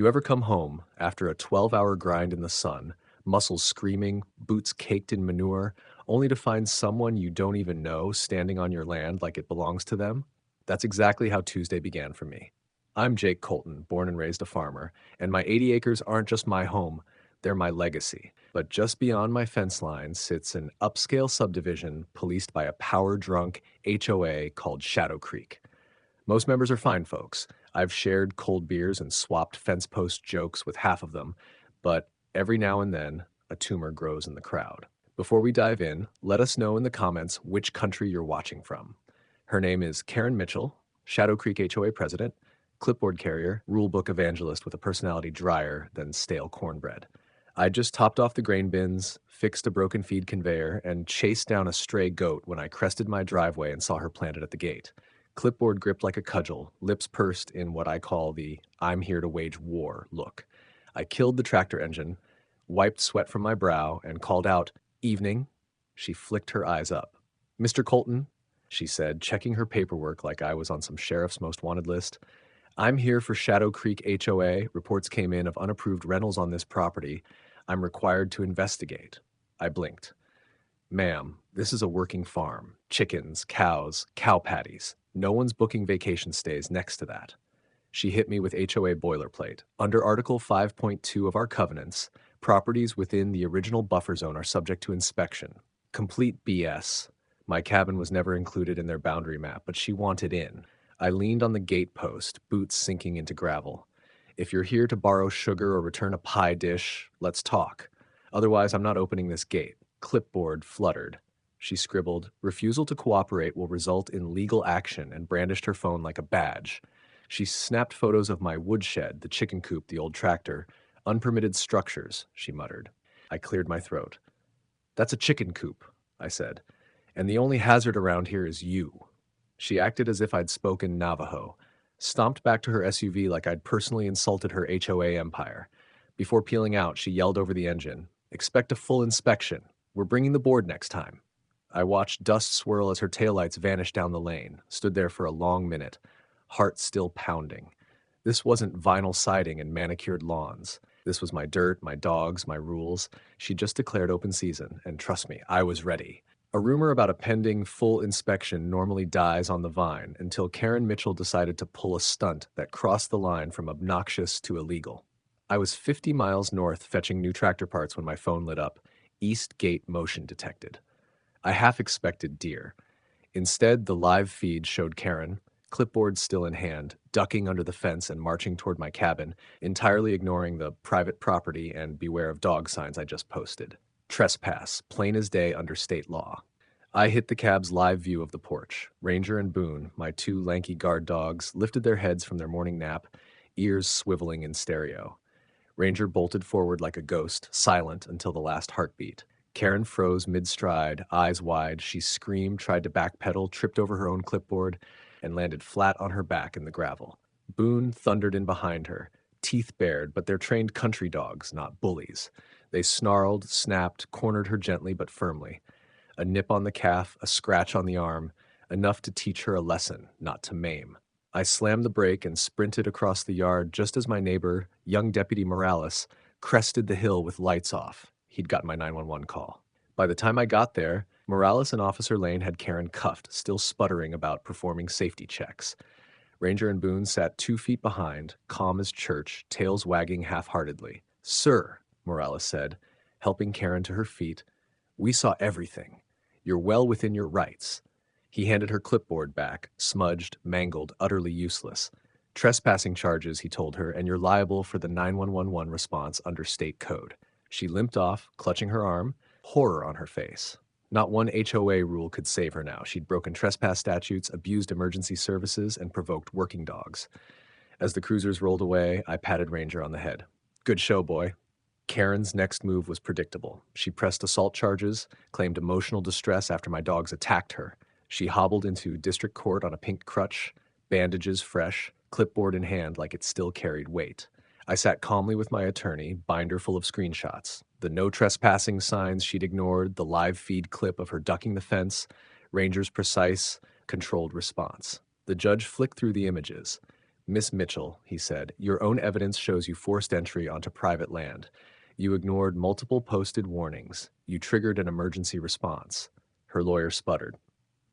You ever come home after a 12-hour grind in the sun, muscles screaming, boots caked in manure, only to find someone you don't even know standing on your land like it belongs to them? That's exactly how Tuesday began for me. I'm Jake Colton, born and raised a farmer, and my 80 acres aren't just my home, they're my legacy. But just beyond my fence line sits an upscale subdivision policed by a power-drunk HOA called Shadow Creek. Most members are fine folks. I've shared cold beers and swapped fence post jokes with half of them, but every now and then, a tumor grows in the crowd. Before we dive in, let us know in the comments which country you're watching from. Her name is Karen Mitchell, Shadow Creek HOA president, clipboard carrier, rulebook evangelist with a personality drier than stale cornbread. I just topped off the grain bins, fixed a broken feed conveyor, and chased down a stray goat when I crested my driveway and saw her planted at the gate. Clipboard gripped like a cudgel, lips pursed in what I call the "I'm here to wage war" look. I killed the tractor engine, wiped sweat from my brow, and called out, "Evening." She flicked her eyes up. "Mr. Colton," she said, checking her paperwork like I was on some sheriff's most wanted list. "I'm here for Shadow Creek HOA. Reports came in of unapproved rentals on this property. I'm required to investigate." I blinked. "Ma'am, this is a working farm. Chickens, cows, cow patties. No one's booking vacation stays next to that." She hit me with HOA boilerplate. Under Article 5.2 of our covenants, properties within the original buffer zone are subject to inspection. Complete BS. My cabin was never included in their boundary map, but she wanted in. I leaned on the gate post, boots sinking into gravel. "If you're here to borrow sugar or return a pie dish, let's talk. Otherwise, I'm not opening this gate." Clipboard fluttered. She scribbled, "Refusal to cooperate will result in legal action," and brandished her phone like a badge. She snapped photos of my woodshed, the chicken coop, the old tractor. "Unpermitted structures," she muttered. I cleared my throat. "That's a chicken coop," I said, "and the only hazard around here is you." She acted as if I'd spoken Navajo, stomped back to her SUV like I'd personally insulted her HOA empire. Before peeling out, she yelled over the engine, "Expect a full inspection. We're bringing the board next time." I watched dust swirl as her taillights vanished down the lane, stood there for a long minute, heart still pounding. This wasn't vinyl siding and manicured lawns. This was my dirt, my dogs, my rules. She just declared open season, and trust me, I was ready. A rumor about a pending full inspection normally dies on the vine until Karen Mitchell decided to pull a stunt that crossed the line from obnoxious to illegal. I was 50 miles north fetching new tractor parts when my phone lit up. East Gate motion detected. I half expected deer. Instead, the live feed showed Karen, clipboard still in hand, ducking under the fence and marching toward my cabin, entirely ignoring the private property and beware of dog signs I just posted. Trespass, plain as day under state law. I hit the cab's live view of the porch. Ranger and Boone, my two lanky guard dogs, lifted their heads from their morning nap, ears swiveling in stereo. Ranger bolted forward like a ghost, silent until the last heartbeat. Karen froze mid-stride, eyes wide. She screamed, tried to backpedal, tripped over her own clipboard, and landed flat on her back in the gravel. Boone thundered in behind her, teeth bared, but they're trained country dogs, not bullies. They snarled, snapped, cornered her gently but firmly. A nip on the calf, a scratch on the arm, enough to teach her a lesson, not to maim. I slammed the brake and sprinted across the yard just as my neighbor, young Deputy Morales, crested the hill with lights off. He'd gotten my 911 call. By the time I got there, Morales and Officer Lane had Karen cuffed, still sputtering about performing safety checks. Ranger and Boone sat 2 feet behind, calm as church, tails wagging half-heartedly. "Sir," Morales said, helping Karen to her feet, "we saw everything. You're well within your rights." He handed her clipboard back, smudged, mangled, utterly useless. "Trespassing charges," he told her, "and you're liable for the 911 response under state code." She limped off, clutching her arm, horror on her face. Not one HOA rule could save her now. She'd broken trespass statutes, abused emergency services, and provoked working dogs. As the cruisers rolled away, I patted Ranger on the head. "Good show, boy." Karen's next move was predictable. She pressed assault charges, claimed emotional distress after my dogs attacked her. She hobbled into district court on a pink crutch, bandages fresh, clipboard in hand like it still carried weight. I sat calmly with my attorney, binder full of screenshots. The no trespassing signs she'd ignored, the live feed clip of her ducking the fence, Ranger's precise, controlled response. The judge flicked through the images. Miss Mitchell, he said, your own evidence shows you forced entry onto private land. You ignored multiple posted warnings. You triggered an emergency response. Her lawyer sputtered.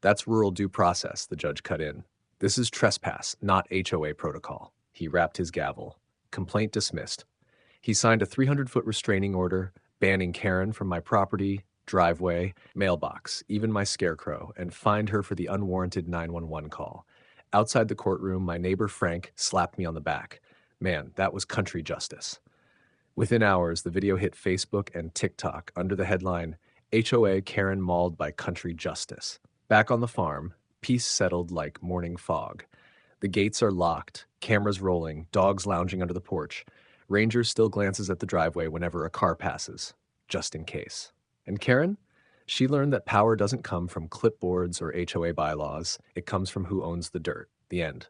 That's rural due process, the judge cut in. This is trespass, not HOA protocol. He rapped his gavel. Complaint dismissed. He signed a 300-foot restraining order, banning Karen from my property, driveway, mailbox, even my scarecrow, and fined her for the unwarranted 911 call. Outside the courtroom, my neighbor Frank slapped me on the back. Man, that was country justice. Within hours, the video hit Facebook and TikTok under the headline, HOA-Karen mauled by country justice. Back on the farm, peace settled like morning fog. The gates are locked, cameras rolling, dogs lounging under the porch. Ranger still glances at the driveway whenever a car passes, just in case. And Karen? She learned that power doesn't come from clipboards or HOA bylaws. It comes from who owns the dirt. The end.